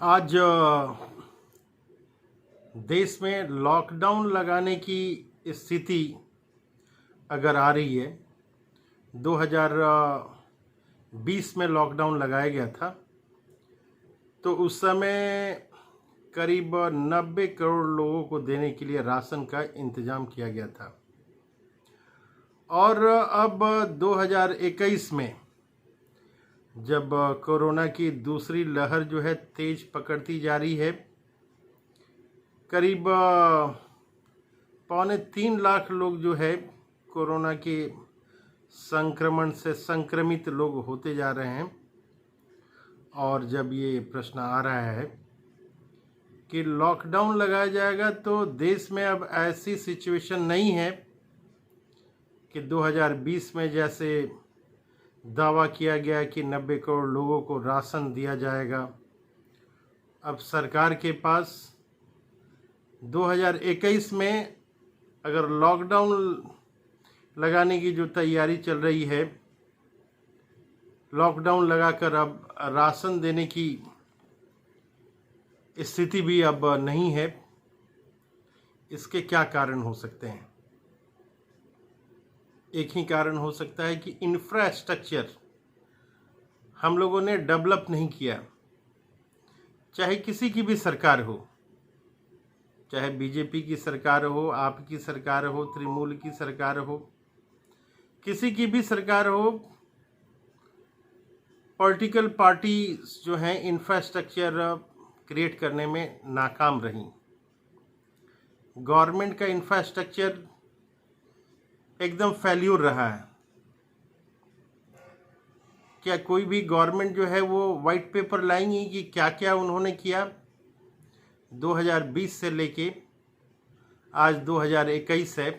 आज देश में लॉकडाउन लगाने की स्थिति अगर आ रही है। 2020 में लॉकडाउन लगाया गया था, तो उस समय करीब 90 करोड़ लोगों को देने के लिए राशन का इंतजाम किया गया था। और अब 2021 में जब कोरोना की दूसरी लहर जो है तेज पकड़ती जा रही है, करीब 2.25 लाख लोग जो है कोरोना के संक्रमण से संक्रमित लोग होते जा रहे हैं। और जब ये प्रश्न आ रहा है कि लॉकडाउन लगाया जाएगा, तो देश में अब ऐसी सिचुएशन नहीं है कि 2020 में जैसे दावा किया गया कि 90 करोड़ लोगों को राशन दिया जाएगा। अब सरकार के पास 2021 में अगर लॉकडाउन लगाने की जो तैयारी चल रही है, लॉकडाउन लगाकर अब राशन देने की स्थिति भी अब नहीं है। इसके क्या कारण हो सकते हैं? एक ही कारण हो सकता है कि इंफ्रास्ट्रक्चर हम लोगों ने डेवलप नहीं किया। चाहे किसी की भी सरकार हो, चाहे बीजेपी की सरकार हो, आपकी सरकार हो, तृणमूल की सरकार हो, किसी की भी सरकार हो, पॉलिटिकल पार्टी जो हैं इंफ्रास्ट्रक्चर क्रिएट करने में नाकाम रही। गवर्नमेंट का इंफ्रास्ट्रक्चर एकदम फेल्यूर रहा है। क्या कोई भी गवर्नमेंट जो है वो वाइट पेपर लाएंगी कि क्या क्या उन्होंने किया? 2020 से लेके आज 2021 है,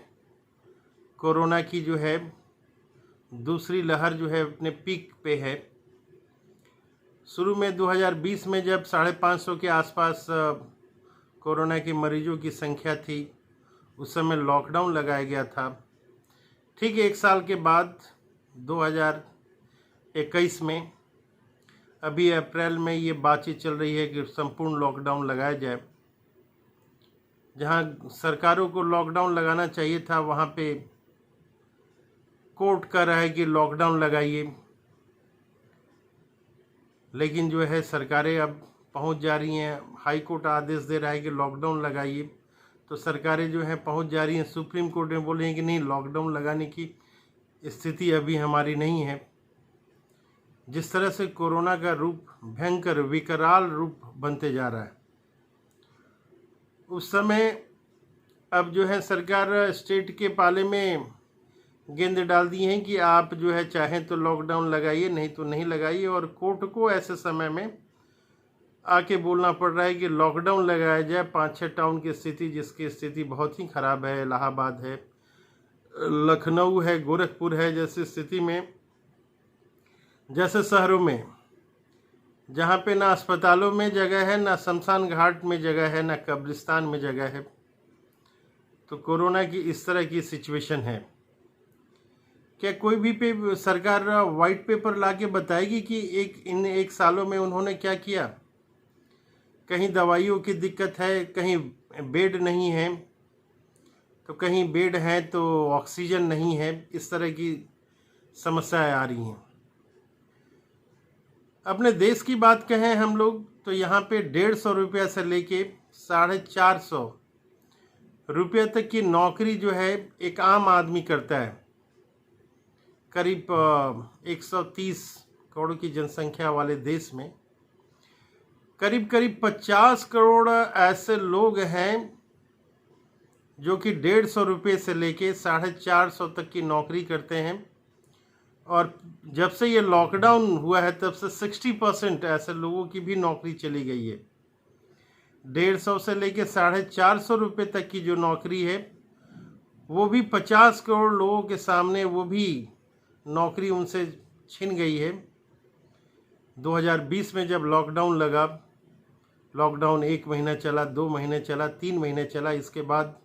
कोरोना की जो है दूसरी लहर जो है अपने पीक पे है। शुरू में 2020 में जब 550 के आसपास कोरोना के मरीजों की संख्या थी, उस समय लॉकडाउन लगाया गया था। ठीक 1 साल के बाद 2021 में अभी अप्रैल में ये बातचीत चल रही है कि संपूर्ण लॉकडाउन लगाया जाए। जहां सरकारों को लॉकडाउन लगाना चाहिए था, वहां पे कोर्ट कह रहा है कि लॉकडाउन लगाइए, लेकिन जो है सरकारें अब पहुंच जा रही हैं। हाई कोर्ट आदेश दे रहा है कि लॉकडाउन लगाइए, तो सरकारें जो हैं पहुंच जा रही हैं। सुप्रीम कोर्ट में बोले हैं कि नहीं, लॉकडाउन लगाने की स्थिति अभी हमारी नहीं है। जिस तरह से कोरोना का रूप भयंकर विकराल रूप बनते जा रहा है, उस समय अब जो है सरकार स्टेट के पाले में गेंद डाल दी है कि आप जो है चाहें तो लॉकडाउन लगाइए, नहीं तो नहीं लगाइए। और कोर्ट को ऐसे समय में आके बोलना पड़ रहा है कि लॉकडाउन लगाया जाए। 5-6 टाउन की स्थिति, जिसकी स्थिति बहुत ही खराब है, इलाहाबाद है, लखनऊ है, गोरखपुर है, जैसी स्थिति में, जैसे शहरों में जहाँ पे ना अस्पतालों में जगह है, ना शमशान घाट में जगह है, ना कब्रिस्तान में जगह है, तो कोरोना की इस तरह की सिचुएशन है। क्या कोई भी पे सरकार वाइट पेपर लाके बताएगी कि इन 1 सालों में उन्होंने क्या किया? कहीं दवाइयों की दिक्कत है, कहीं बेड नहीं है, तो कहीं बेड है तो ऑक्सीजन नहीं है। इस तरह की समस्याएं आ रही हैं। अपने देश की बात कहें हम लोग, तो यहाँ पे 150 रुपया से लेके 450 रुपये तक की नौकरी जो है एक आम आदमी करता है। करीब 130 करोड़ की जनसंख्या वाले देश में करीब 50 करोड़ ऐसे लोग हैं जो कि 150 रुपये से लेके 450 तक की नौकरी करते हैं। और जब से ये लॉकडाउन हुआ है, तब से 60% ऐसे लोगों की भी नौकरी चली गई है। 150 से लेके 450 रुपये तक की जो नौकरी है, वो भी 50 करोड़ लोगों के सामने वो भी नौकरी उनसे छिन गई है। 2020 में जब लॉकडाउन लगा, लॉकडाउन 1 महीना चला, 2 महीने चला, 3 महीने चला। इसके बाद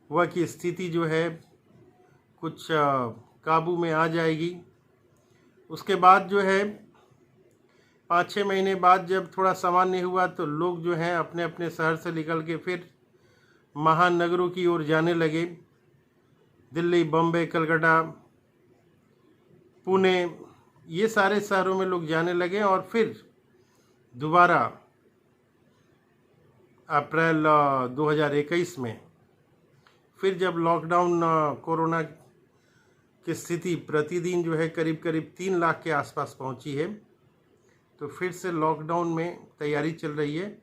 हुआ कि स्थिति जो है कुछ काबू में आ जाएगी। उसके बाद जो है 5-6 महीने बाद जब थोड़ा सामान्य हुआ तो लोग जो हैं अपने अपने शहर से निकल के फिर महानगरों की ओर जाने लगे। दिल्ली, बम्बई, कलकत्ता, पुणे, ये सारे शहरों में लोग जाने लगे और फिर दोबारा अप्रैल 2021 में फिर जब लॉकडाउन कोरोना की स्थिति प्रतिदिन जो है करीब करीब 3 लाख के आसपास पहुंची है, तो फिर से लॉकडाउन में तैयारी चल रही है।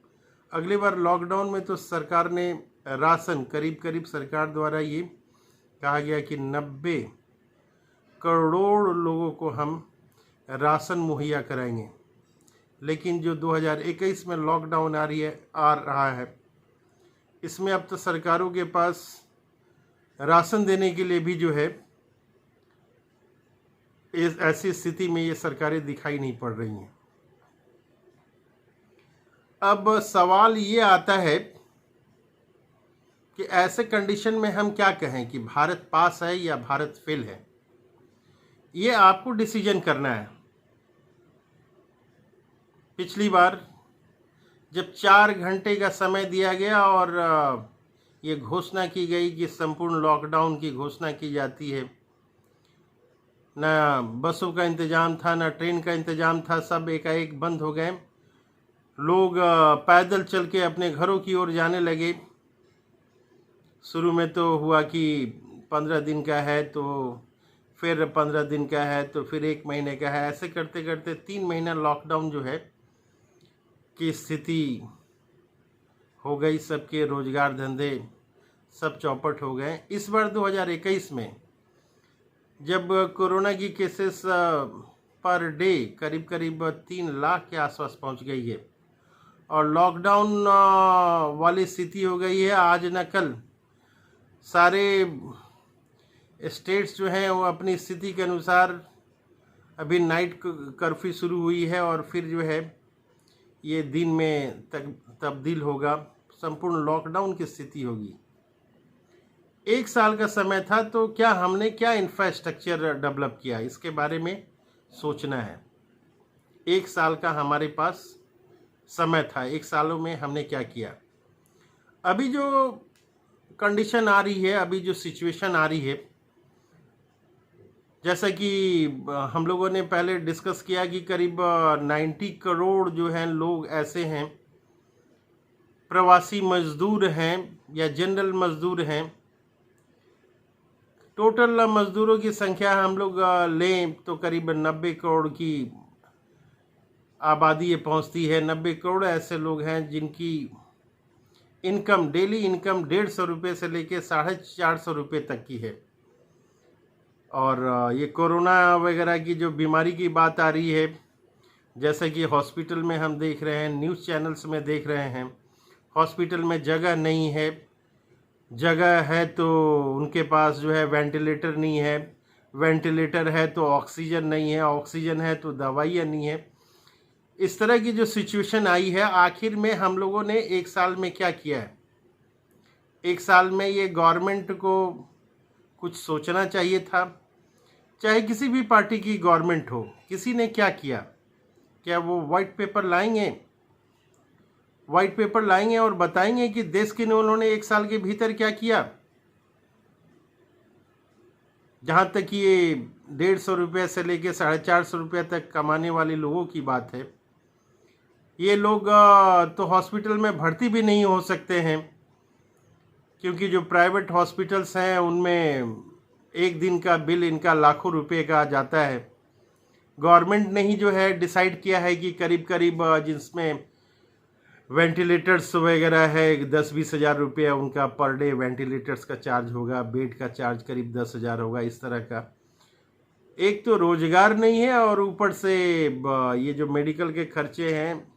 अगली बार लॉकडाउन में तो सरकार ने राशन करीब सरकार द्वारा ये कहा गया कि 90 करोड़ लोगों को हम राशन मुहैया कराएंगे। लेकिन जो 2021 में लॉकडाउन आ रहा है, इसमें अब तो सरकारों के पास राशन देने के लिए भी जो है इस ऐसी स्थिति में ये सरकारें दिखाई नहीं पड़ रही हैं। अब सवाल ये आता है कि ऐसे कंडीशन में हम क्या कहें कि भारत पास है या भारत फेल है। ये आपको डिसीजन करना है। पिछली बार जब 4 घंटे का समय दिया गया और ये घोषणा की गई कि संपूर्ण लॉकडाउन की घोषणा की जाती है, ना बसों का इंतज़ाम था, ना ट्रेन का इंतज़ाम था, सब एकाएक बंद हो गए। लोग पैदल चल के अपने घरों की ओर जाने लगे। शुरू में तो हुआ कि 15 दिन का है, तो फिर 15 दिन का है, तो फिर 1 महीने का है। ऐसे करते करते 3 महीना लॉकडाउन जो है की स्थिति हो गई। सबके रोजगार धंधे सब चौपट हो गए। इस बार 2021 में जब कोरोना की केसेस पर डे करीब 3 लाख के आसपास पहुंच गई है और लॉकडाउन वाली स्थिति हो गई है, आज न कल सारे स्टेट्स जो हैं वो अपनी स्थिति के अनुसार अभी नाइट कर्फ्यू शुरू हुई है और फिर जो है ये दिन में तब्दील होगा, संपूर्ण लॉकडाउन की स्थिति होगी। 1 साल का समय था, तो क्या हमने क्या इंफ्रास्ट्रक्चर डेवलप किया, इसके बारे में सोचना है। 1 साल का हमारे पास समय था, 1 सालों में हमने क्या किया। अभी जो कंडीशन आ रही है, अभी जो सिचुएशन आ रही है, जैसा कि हम लोगों ने पहले डिस्कस किया कि करीब 90 करोड़ जो हैं लोग ऐसे हैं, प्रवासी मजदूर हैं या जनरल मजदूर हैं। टोटल मजदूरों की संख्या हम लोग लें तो करीब 90 करोड़ की आबादी ये पहुंचती है। 90 करोड़ ऐसे लोग हैं जिनकी इनकम, डेली इनकम 150 रुपये से लेके 450 रुपये तक की है। और ये कोरोना वगैरह की जो बीमारी की बात आ रही है, जैसे कि हॉस्पिटल में हम देख रहे हैं, न्यूज़ चैनल्स में देख रहे हैं, हॉस्पिटल में जगह नहीं है, जगह है तो उनके पास जो है वेंटिलेटर नहीं है, वेंटिलेटर है तो ऑक्सीजन नहीं है, ऑक्सीजन है तो दवाइयाँ नहीं है। इस तरह की जो सिचुएशन आई है, आखिर में हम लोगों ने 1 साल में क्या किया है। 1 साल में ये गवर्नमेंट को कुछ सोचना चाहिए था, चाहे किसी भी पार्टी की गवर्नमेंट हो। किसी ने क्या किया? क्या वो वाइट पेपर लाएंगे और बताएंगे कि देश के उन्होंने 1 साल के भीतर क्या किया। जहाँ तक ये 150 रुपये से लेके 450 रुपये तक कमाने वाले लोगों की बात है, ये लोग तो हॉस्पिटल में भर्ती भी नहीं हो सकते हैं, क्योंकि जो प्राइवेट हॉस्पिटल्स हैं उनमें 1 दिन का बिल इनका लाखों रुपए का जाता है। गवर्नमेंट ने ही जो है डिसाइड किया है कि करीब जिसमें वेंटिलेटर्स वगैरह है 10-20 हज़ार रुपये उनका पर डे वेंटिलेटर्स का चार्ज होगा, बेड का चार्ज करीब 10,000 होगा। इस तरह का एक तो रोजगार नहीं है और ऊपर से ये जो मेडिकल के खर्चे हैं,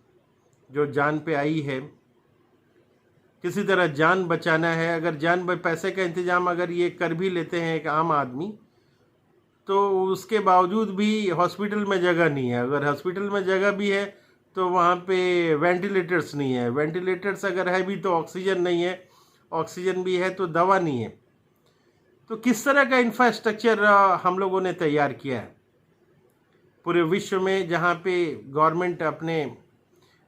जो जान पे आई है, किसी तरह जान बचाना है। अगर पैसे का इंतज़ाम अगर ये कर भी लेते हैं एक आम आदमी, तो उसके बावजूद भी हॉस्पिटल में जगह नहीं है। अगर हॉस्पिटल में जगह भी है तो वहाँ पे वेंटिलेटर्स नहीं है, वेंटिलेटर्स अगर है भी तो ऑक्सीजन नहीं है, ऑक्सीजन भी है तो दवा नहीं है। तो किस तरह का इंफ्रास्ट्रक्चर हम लोगों ने तैयार किया है। पूरे विश्व में जहाँ पे गवर्नमेंट अपने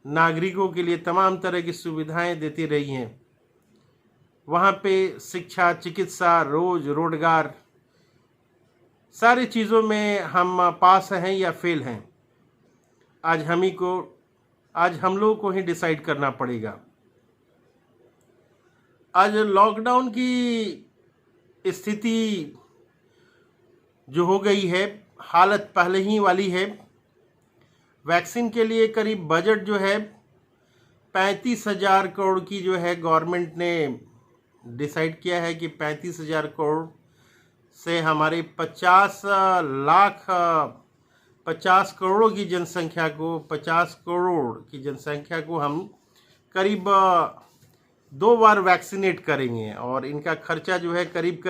नागरिकों के लिए तमाम तरह की सुविधाएं देती रही हैं, वहाँ पे शिक्षा, चिकित्सा, रोजगार, सारी चीज़ों में हम पास हैं या फेल हैं, आज हम लोगों को ही डिसाइड करना पड़ेगा। आज लॉकडाउन की स्थिति जो हो गई है, हालत पहले ही वाली है। वैक्सीन के लिए करीब बजट जो है 35,000 करोड़ की जो है गवर्नमेंट ने डिसाइड किया है कि 35,000 करोड़ से हमारे 50 करोड़ों की जनसंख्या को 50 करोड़ की जनसंख्या को हम करीब 2 बार वैक्सीनेट करेंगे, और इनका खर्चा जो है करीब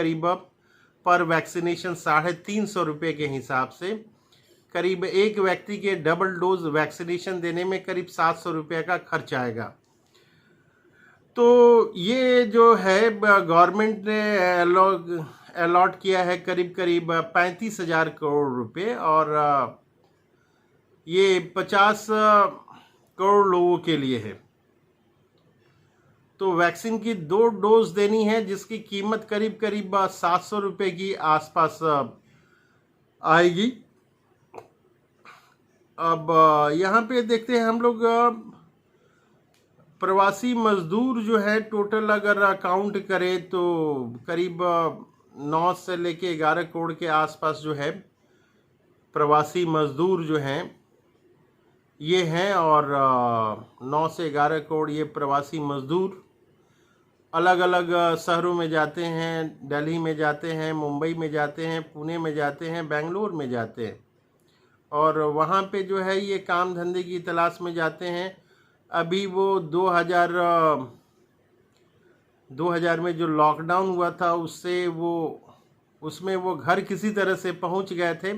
पर वैक्सीनेशन 350 रुपये के हिसाब से, करीब एक व्यक्ति के डबल डोज वैक्सीनेशन देने में करीब 700 रुपये का खर्च आएगा। तो ये जो है गवर्नमेंट ने अलॉट किया है करीब 35,000 करोड़ रुपए, और ये 50 करोड़ लोगों के लिए है। तो वैक्सीन की 2 डोज देनी है, जिसकी कीमत करीब 700 रुपये की आसपास आएगी। अब यहाँ पे देखते हैं हम लोग, प्रवासी मजदूर जो है टोटल अगर काउंट करें तो करीब 9 से लेके 11 करोड़ के आसपास जो है प्रवासी मजदूर जो हैं ये हैं, और 9 से 11 करोड़ ये प्रवासी मजदूर अलग अलग शहरों में जाते हैं, दिल्ली में जाते हैं, मुंबई में जाते हैं, पुणे में जाते हैं, बेंगलोर में जाते हैं, और वहाँ पे जो है ये काम धंधे की तलाश में जाते हैं। अभी वो 2000 में जो लॉकडाउन हुआ था उसमें वो घर किसी तरह से पहुंच गए थे,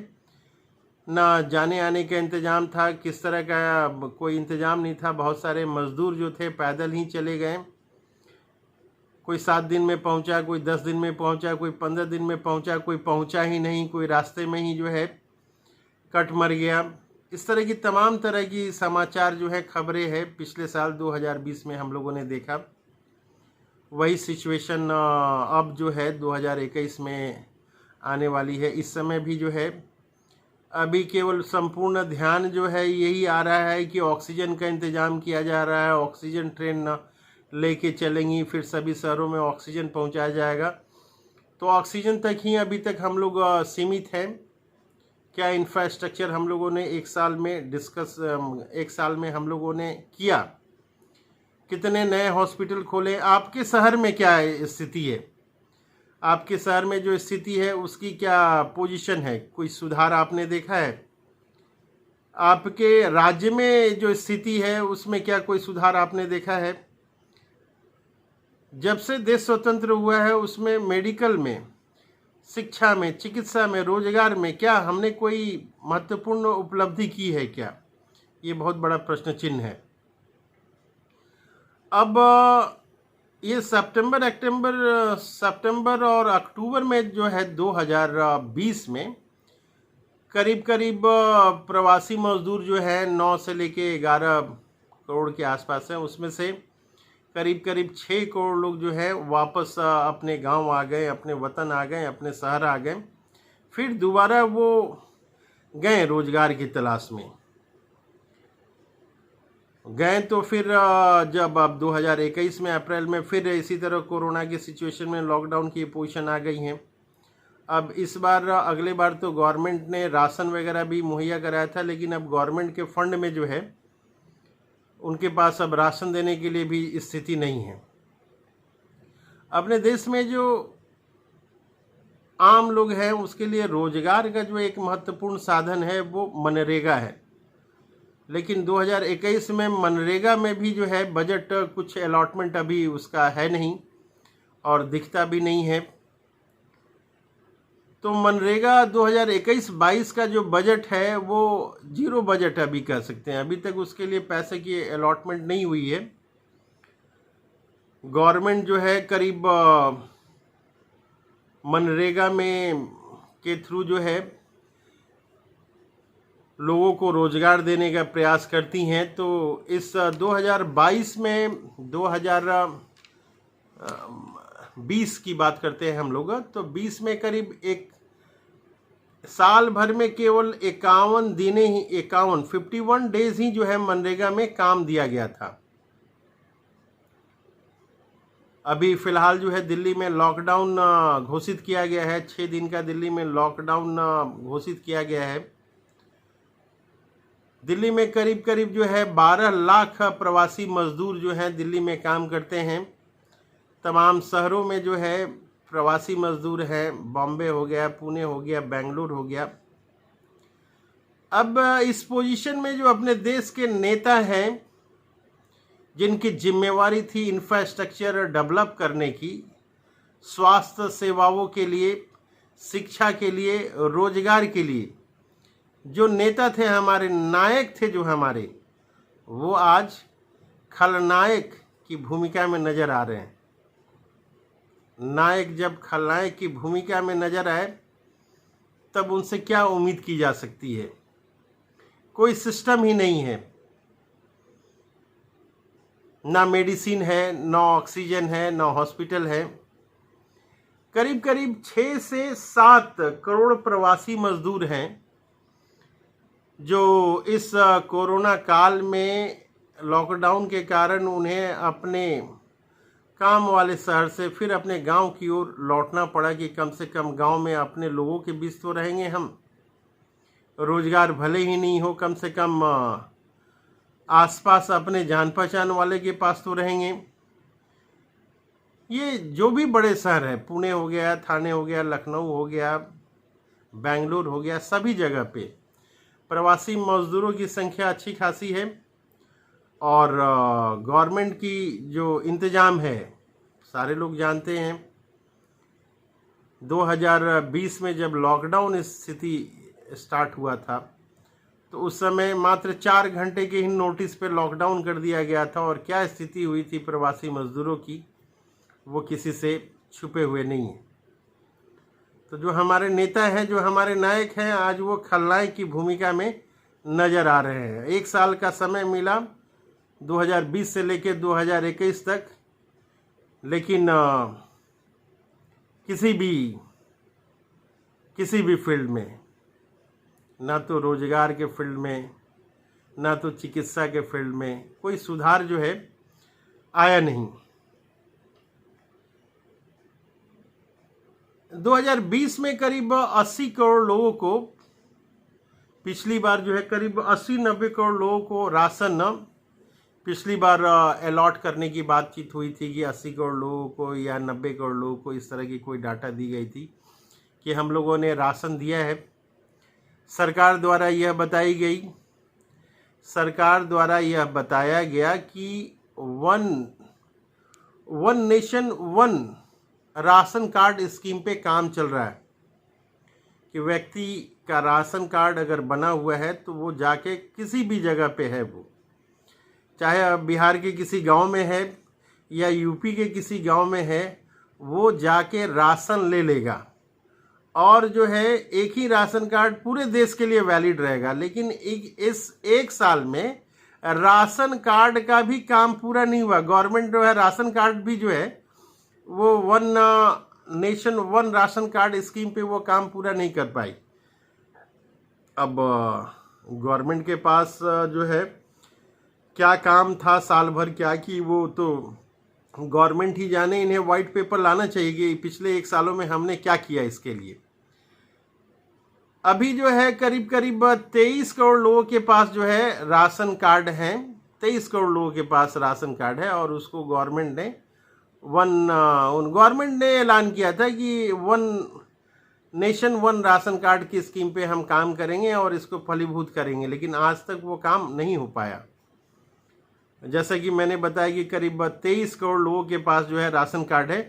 ना जाने आने का इंतज़ाम था, किस तरह का कोई इंतज़ाम नहीं था। बहुत सारे मज़दूर जो थे पैदल ही चले गए, कोई 7 दिन में पहुंचा, कोई 10 दिन में पहुंचा, कोई 15 दिन में पहुंचा, कोई पहुंचा ही नहीं, कोई रास्ते में ही जो है कट मर गया। इस तरह की तमाम तरह की समाचार जो है, खबरें हैं, पिछले साल 2020 में हम लोगों ने देखा। वही सिचुएशन अब जो है 2021 में आने वाली है। इस समय भी जो है अभी केवल संपूर्ण ध्यान जो है यही आ रहा है कि ऑक्सीजन का इंतज़ाम किया जा रहा है, ऑक्सीजन ट्रेन लेके चलेंगी, फिर सभी शहरों में ऑक्सीजन पहुंचाया जाएगा। तो ऑक्सीजन तक ही अभी तक हम लोग सीमित हैं। क्या इंफ्रास्ट्रक्चर हम लोगों ने एक साल में हम लोगों ने किया, कितने नए हॉस्पिटल खोले, आपके शहर में क्या स्थिति है, आपके शहर में जो स्थिति है उसकी क्या पोजीशन है, कोई सुधार आपने देखा है? आपके राज्य में जो स्थिति है उसमें क्या कोई सुधार आपने देखा है? जब से देश स्वतंत्र हुआ है उसमें मेडिकल में, शिक्षा में, चिकित्सा में, रोजगार में क्या हमने कोई महत्वपूर्ण उपलब्धि की है क्या? ये बहुत बड़ा प्रश्न चिन्ह है। अब ये सितंबर और अक्टूबर में जो है 2020 में करीब प्रवासी मजदूर जो है 9 से लेके 11 करोड़ के आसपास है। उसमें से करीब 6 करोड़ लोग जो है वापस अपने गांव आ गए, अपने वतन आ गए, अपने शहर आ गए, फिर दोबारा वो गए रोजगार की तलाश में गए। तो फिर जब अब 2021 में अप्रैल में फिर इसी तरह कोरोना की सिचुएशन में लॉकडाउन की पोजीशन आ गई है। अब इस बार अगले बार तो गवर्नमेंट ने राशन वगैरह भी मुहैया कराया था, लेकिन अब गवर्नमेंट के फंड में जो है उनके पास अब राशन देने के लिए भी स्थिति नहीं है। अपने देश में जो आम लोग हैं उसके लिए रोजगार का जो एक महत्वपूर्ण साधन है वो मनरेगा है, लेकिन 2021 में मनरेगा में भी जो है बजट कुछ अलॉटमेंट अभी उसका है नहीं और दिखता भी नहीं है। तो मनरेगा 2021-22 का जो बजट है वो जीरो बजट अभी कह सकते हैं। अभी तक उसके लिए पैसे की अलॉटमेंट नहीं हुई है। गवर्नमेंट जो है करीब मनरेगा में के थ्रू जो है लोगों को रोजगार देने का प्रयास करती हैं। तो इस 2022 में 2020 की बात करते हैं हम लोग, तो 20 में करीब एक साल भर में केवल 51 दिने ही 51 डेज ही जो है मनरेगा में काम दिया गया था। अभी फिलहाल जो है दिल्ली में लॉकडाउन घोषित किया गया है। 6 दिन का दिल्ली में लॉकडाउन घोषित किया गया है। दिल्ली में करीब करीब जो है 12 लाख प्रवासी मजदूर जो हैं दिल्ली में काम करते हैं। तमाम शहरों में जो है प्रवासी मजदूर हैं। बॉम्बे हो गया, पुणे हो गया, बेंगलुरु हो गया। अब इस पोजीशन में जो अपने देश के नेता हैं, जिनकी जिम्मेवारी थी इंफ्रास्ट्रक्चर डेवलप करने की, स्वास्थ्य सेवाओं के लिए, शिक्षा के लिए, रोजगार के लिए, जो नेता थे, हमारे नायक थे जो हमारे, वो आज खलनायक की भूमिका में नजर आ रहे हैं। नायक जब खलनायक की भूमिका में नजर आए तब उनसे क्या उम्मीद की जा सकती है? कोई सिस्टम ही नहीं है, ना मेडिसिन है, ना ऑक्सीजन है, ना हॉस्पिटल है। करीब करीब 6 से 7 करोड़ प्रवासी मजदूर हैं जो इस कोरोना काल में लॉकडाउन के कारण उन्हें अपने काम वाले शहर से फिर अपने गांव की ओर लौटना पड़ा कि कम से कम गांव में अपने लोगों के बीच तो रहेंगे हम। रोजगार भले ही नहीं हो, कम से कम आसपास अपने जान पहचान वाले के पास तो रहेंगे। ये जो भी बड़े शहर हैं, पुणे हो गया, ठाणे हो गया, लखनऊ हो गया, बेंगलुरु हो गया, सभी जगह पे प्रवासी मजदूरों की संख्या अच्छी खासी है। और गवर्नमेंट की जो इंतजाम है, सारे लोग जानते हैं। 2020 में जब लॉकडाउन स्थिति स्टार्ट हुआ था तो उस समय मात्र 4 घंटे के ही नोटिस पे लॉकडाउन कर दिया गया था। और क्या स्थिति हुई थी प्रवासी मजदूरों की, वो किसी से छुपे हुए नहीं है। तो जो हमारे नेता हैं, जो हमारे नायक हैं, आज वो खलनायक की भूमिका में नजर आ रहे हैं। 1 साल का समय मिला 2020 से लेकर 2021 तक, लेकिन किसी भी फील्ड में, ना तो रोजगार के फील्ड में, ना तो चिकित्सा के फील्ड में कोई सुधार जो है आया नहीं। 2020 में करीब 80 करोड़ लोगों को, पिछली बार जो है करीब 80-90 करोड़ लोगों को राशन पिछली बार अलॉट करने की बातचीत हुई थी कि 80 करोड़ लोगों को या 90 करोड़ लोगों को, इस तरह की कोई डाटा दी गई थी कि हम लोगों ने राशन दिया है। सरकार द्वारा यह बताया गया कि one nation one ration card scheme पे काम चल रहा है कि व्यक्ति का राशन कार्ड अगर बना हुआ है तो वो जाके किसी भी जगह पे है, वो चाहे बिहार के किसी गांव में है या यूपी के किसी गांव में है, वो जाके राशन ले लेगा। और जो है एक ही राशन कार्ड पूरे देश के लिए वैलिड रहेगा। लेकिन इस 1 साल में राशन कार्ड का भी काम पूरा नहीं हुआ। गवर्नमेंट जो है राशन कार्ड भी जो है वो one nation one ration card scheme पे वो काम पूरा नहीं कर पाई। अब गवर्नमेंट के पास जो है क्या काम था, साल भर क्या की, वो तो गवर्नमेंट ही जाने। इन्हें व्हाइट पेपर लाना चाहिए कि पिछले 1 सालों में हमने क्या किया इसके लिए। अभी जो है करीब करीब 23 करोड़ लोगों के पास जो है राशन कार्ड हैं। 23 करोड़ लोगों के पास राशन कार्ड है और उसको गवर्नमेंट ने ऐलान किया था कि one nation one ration card की स्कीम पे हम काम करेंगे और इसको फलीभूत करेंगे। लेकिन आज तक वो काम नहीं हो पाया। जैसा कि मैंने बताया कि करीब 23 करोड़ लोगों के पास जो है राशन कार्ड है।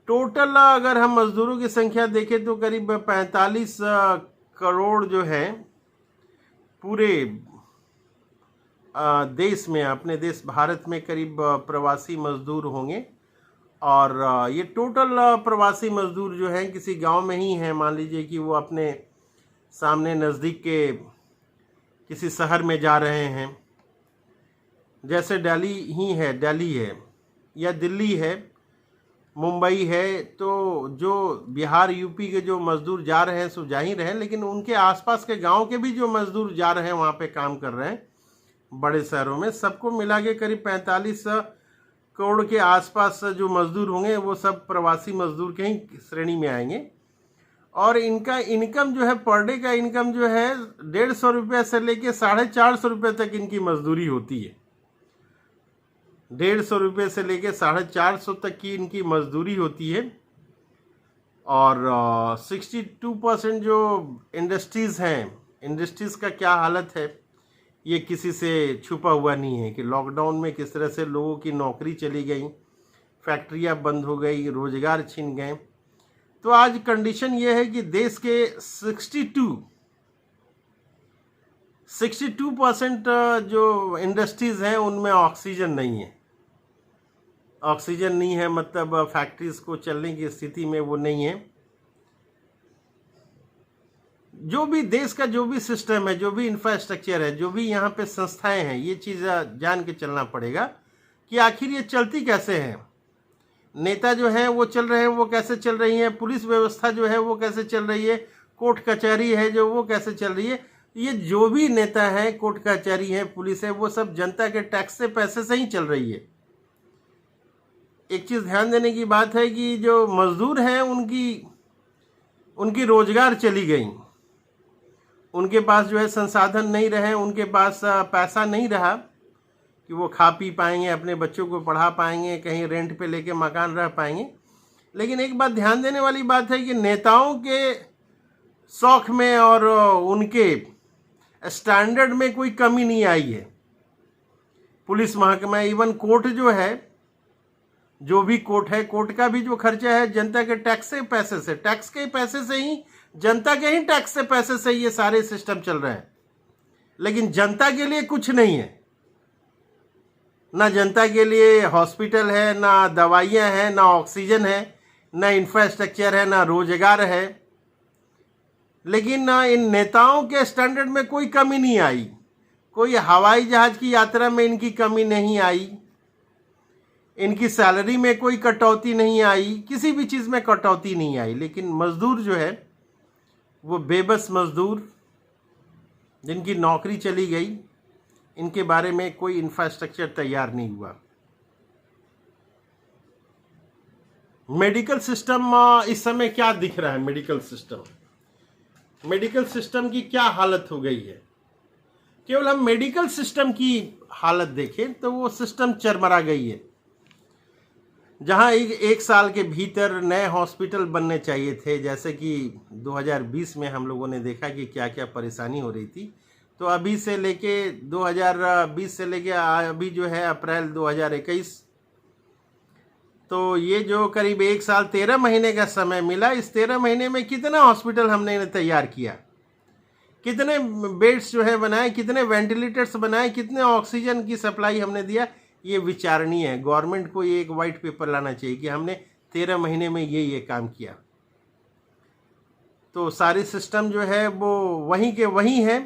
टोटल अगर हम मजदूरों की संख्या देखें तो करीब 45 करोड़ जो है पूरे देश में, अपने देश भारत में करीब प्रवासी मजदूर होंगे। और ये टोटल प्रवासी मजदूर जो हैं किसी गांव में ही हैं। मान लीजिए कि वो अपने सामने नज़दीक के किसी शहर में जा रहे हैं, जैसे दिल्ली है या दिल्ली है, मुंबई है, तो जो बिहार यूपी के जो मजदूर जा रहे हैं सो जा ही रहे हैं, लेकिन उनके आसपास के गांव के भी जो मजदूर जा रहे हैं वहाँ पे काम कर रहे हैं बड़े शहरों में, सबको मिला के करीब 45 करोड़ के आसपास जो मजदूर होंगे वो सब प्रवासी मजदूर के ही श्रेणी में आएंगे। और इनका इनकम जो है, पर डे का इनकम जो है 150 रुपये से लेके 450 रुपये तक इनकी मजदूरी होती है। 150 रुपये से लेके 450 तक की इनकी मजदूरी होती है। और 62% जो इंडस्ट्रीज़ हैं, इंडस्ट्रीज़ का क्या हालत है ये किसी से छुपा हुआ नहीं है कि लॉकडाउन में किस तरह से लोगों की नौकरी चली गई, फैक्ट्रियां बंद हो गई, रोजगार छिन गए। तो आज कंडीशन ये है कि देश के 62% जो इंडस्ट्रीज हैं उनमें ऑक्सीजन नहीं है। ऑक्सीजन नहीं है मतलब फैक्ट्रीज को चलने की स्थिति में वो नहीं है। जो भी देश का जो भी सिस्टम है, जो भी इंफ्रास्ट्रक्चर है, जो भी यहाँ पे संस्थाएं हैं, ये चीज़ जान के चलना पड़ेगा कि आखिर ये चलती कैसे हैं। नेता जो हैं वो चल रहे हैं, वो कैसे चल रही हैं, पुलिस व्यवस्था जो है वो कैसे चल रही है, कोर्ट कचहरी है जो वो कैसे चल रही है। ये जो भी नेता है, कोर्ट कचहरी है, पुलिस है, वो सब जनता के टैक्स से पैसे से ही चल रही है। एक चीज़ ध्यान देने की बात है कि जो मजदूर हैं उनकी रोजगार चली गई, उनके पास जो है संसाधन नहीं रहे, उनके पास पैसा नहीं रहा कि वो खा पी पाएंगे, अपने बच्चों को पढ़ा पाएंगे, कहीं रेंट पे लेके मकान रह पाएंगे। लेकिन एक बात ध्यान देने वाली बात है कि नेताओं के शौक में और उनके स्टैंडर्ड में कोई कमी नहीं आई है। पुलिस महकमा, इवन कोर्ट जो है, जो भी कोर्ट है, कोर्ट का भी जो खर्चा है जनता के टैक्स के पैसे से, टैक्स के पैसे से ही, जनता के ही टैक्स से पैसे से ये सारे सिस्टम चल रहे हैं। लेकिन जनता के लिए कुछ नहीं है, ना जनता के लिए हॉस्पिटल है, ना दवाइयाँ हैं, ना ऑक्सीजन है, ना इंफ्रास्ट्रक्चर है, ना रोजगार है। लेकिन इन नेताओं के स्टैंडर्ड में कोई कमी नहीं आई, कोई हवाई जहाज की यात्रा में इनकी कमी नहीं आई, इनकी सैलरी में कोई कटौती नहीं आई, किसी भी चीज़ में कटौती नहीं आई। लेकिन मजदूर जो है वो बेबस मजदूर जिनकी नौकरी चली गई, इनके बारे में कोई इंफ्रास्ट्रक्चर तैयार नहीं हुआ। मेडिकल सिस्टम इस समय क्या दिख रहा है, मेडिकल सिस्टम की क्या हालत हो गई है। केवल हम मेडिकल सिस्टम की हालत देखें तो वो सिस्टम चरमरा गई है। जहां एक साल के भीतर नए हॉस्पिटल बनने चाहिए थे, जैसे कि 2020 में हम लोगों ने देखा कि क्या क्या परेशानी हो रही थी, तो अभी से लेके 2020 से लेके अभी जो है अप्रैल 2021, तो ये जो करीब 1 साल 13 महीने का समय मिला, इस 13 महीने में कितना हॉस्पिटल हमने तैयार किया, कितने बेड्स जो है बनाए, कितने वेंटिलेटर्स बनाए, कितने ऑक्सीजन की सप्लाई हमने दिया, ये विचारणीय है। गवर्नमेंट को ये एक वाइट पेपर लाना चाहिए कि हमने 13 महीने में ये काम किया। तो सारी सिस्टम जो है वो वहीं के वहीं है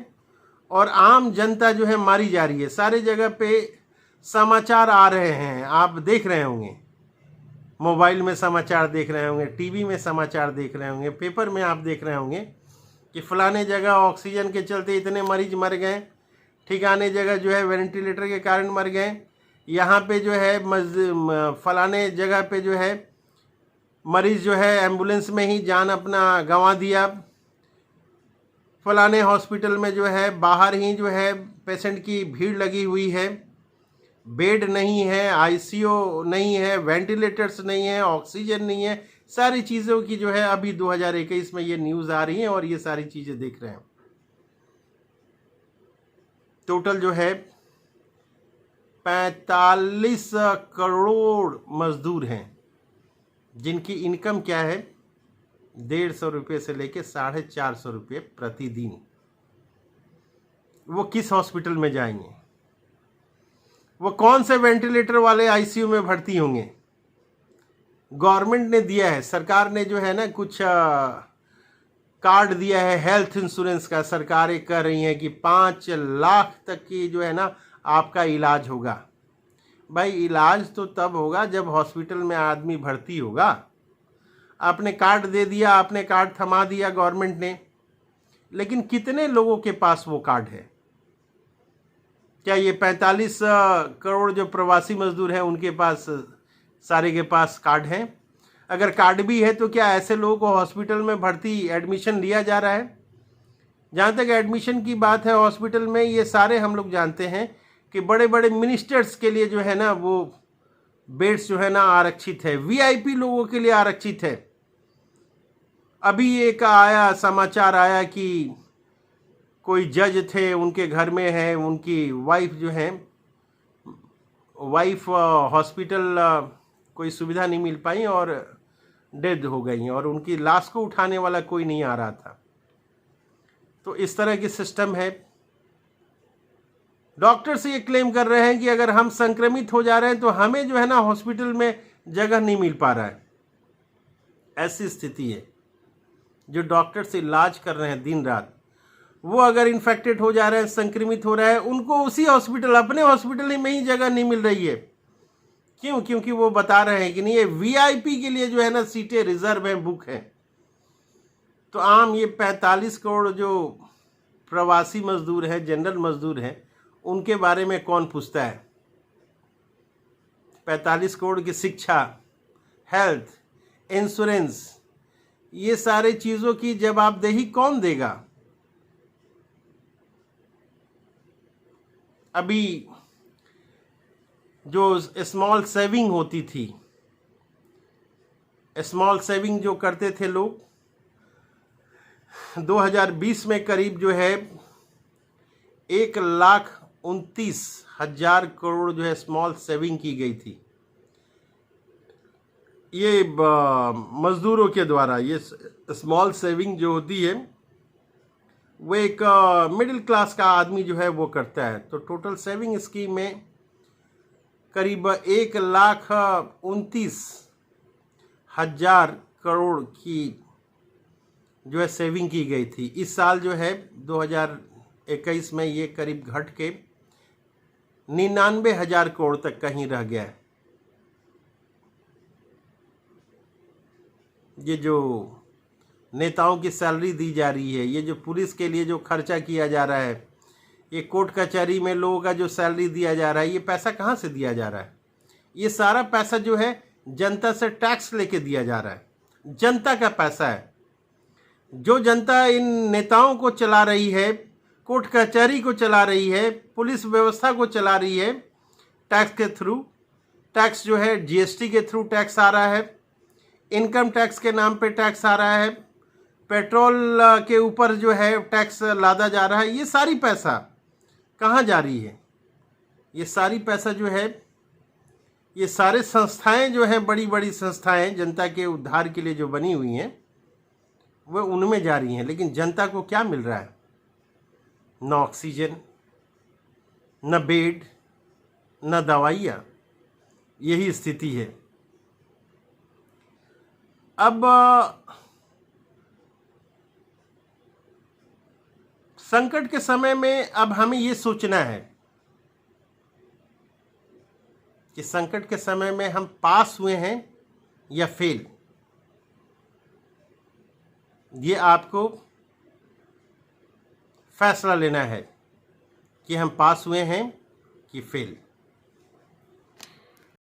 और आम जनता जो है मारी जा रही है। सारे जगह पे समाचार आ रहे हैं, आप देख रहे होंगे, मोबाइल में समाचार देख रहे होंगे, टीवी में समाचार देख रहे होंगे, पेपर में आप देख रहे होंगे कि फलाने जगह ऑक्सीजन के चलते इतने मरीज मर गए, ठिकाने जगह जो है वेंटिलेटर के कारण मर गए, यहाँ पे जो है फलाने जगह पे जो है मरीज जो है एम्बुलेंस में ही जान अपना गंवा दिया, फलाने हॉस्पिटल में जो है बाहर ही जो है पेशेंट की भीड़ लगी हुई है, बेड नहीं है, आईसीयू नहीं है, वेंटिलेटर्स नहीं है, ऑक्सीजन नहीं है, सारी चीज़ों की जो है अभी 2021 में ये न्यूज़ आ रही हैं और ये सारी चीज़ें देख रहे हैं। टोटल जो है 45 करोड़ मजदूर हैं जिनकी इनकम क्या है 150 रुपये से लेके 450 रुपये प्रतिदिन। वो किस हॉस्पिटल में जाएंगे, वो कौन से वेंटिलेटर वाले आईसीयू में भर्ती होंगे। गवर्नमेंट ने दिया है, सरकार ने जो है ना कुछ कार्ड दिया है हेल्थ इंश्योरेंस का, सरकारें कह रही हैं कि 5 लाख तक की जो है ना आपका इलाज होगा। भाई इलाज तो तब होगा जब हॉस्पिटल में आदमी भर्ती होगा। आपने कार्ड दे दिया, आपने कार्ड थमा दिया गवर्नमेंट ने, लेकिन कितने लोगों के पास वो कार्ड है? क्या ये 45 करोड़ जो प्रवासी मजदूर हैं उनके पास, सारे के पास कार्ड हैं? अगर कार्ड भी है तो क्या ऐसे लोगों को हॉस्पिटल में भर्ती एडमिशन लिया जा रहा है? जहाँ तक एडमिशन की बात है हॉस्पिटल में, ये सारे हम लोग जानते हैं कि बड़े बड़े मिनिस्टर्स के लिए जो है ना वो बेड्स जो है ना आरक्षित है, वीआईपी लोगों के लिए आरक्षित है। अभी एक आया समाचार आया कि कोई जज थे, उनके घर में है, उनकी वाइफ जो है, वाइफ हॉस्पिटल कोई सुविधा नहीं मिल पाई और डेड हो गई, और उनकी लाश को उठाने वाला कोई नहीं आ रहा था। तो इस तरह की सिस्टम है। डॉक्टर्स ये क्लेम कर रहे हैं कि अगर हम संक्रमित हो जा रहे हैं तो हमें जो है ना हॉस्पिटल में जगह नहीं मिल पा रहा है। ऐसी स्थिति है। जो डॉक्टर्स इलाज कर रहे हैं दिन रात, वो अगर इन्फेक्टेड हो जा रहे हैं, संक्रमित हो रहा है, उनको उसी हॉस्पिटल, अपने हॉस्पिटल में ही जगह नहीं मिल रही है। क्यों? क्योंकि वो बता रहे हैं कि नहीं, ये वीआईपी के लिए जो है ना सीटें रिजर्व हैं, बुक हैं। तो आम ये 45 करोड़ जो प्रवासी मजदूर हैं, जनरल मजदूर हैं, उनके बारे में कौन पूछता है? 45 करोड़ की शिक्षा, हेल्थ इंश्योरेंस, ये सारे चीज़ों की जवाबदेही कौन देगा? अभी जो स्मॉल सेविंग होती थी, स्मॉल सेविंग जो करते थे लोग, 2020 में करीब जो है 1,29,000 करोड़ जो है स्मॉल सेविंग की गई थी। ये मजदूरों के द्वारा। ये स्मॉल सेविंग जो होती है वो एक मिडिल क्लास का आदमी जो है वो करता है। तो टोटल सेविंग स्कीम में करीब 1,29,000 करोड़ की जो है सेविंग की गई थी। इस साल जो है 2021 में ये करीब घट के 99,000 करोड़ तक कहीं रह गया है। ये जो नेताओं की सैलरी दी जा रही है, ये जो पुलिस के लिए जो खर्चा किया जा रहा है, ये कोर्ट कचहरी में लोगों का जो सैलरी दिया जा रहा है, ये पैसा कहाँ से दिया जा रहा है? ये सारा पैसा जो है जनता से टैक्स लेके दिया जा रहा है। जनता का पैसा है। जो जनता इन नेताओं को चला रही है, कोर्ट कचहरी को चला रही है, पुलिस व्यवस्था को चला रही है, टैक्स के थ्रू। टैक्स जो है जीएसटी के थ्रू टैक्स आ रहा है, इनकम टैक्स के नाम पे टैक्स आ रहा है, पेट्रोल के ऊपर जो है टैक्स लादा जा रहा है। ये सारी पैसा कहाँ जा रही है? ये सारी पैसा जो है, ये सारे संस्थाएं जो हैं, बड़ी बड़ी संस्थाएं जनता के उद्धार के लिए जो बनी हुई हैं, वह उनमें जा रही हैं। लेकिन जनता को क्या मिल रहा है? न ऑक्सीजन, न बेड, न दवाइयाँ। यही स्थिति है। अब संकट के समय में अब हमें ये सोचना है कि संकट के समय में हम पास हुए हैं या फेल। ये आपको फैसला लेना है कि हम पास हुए हैं कि फेल।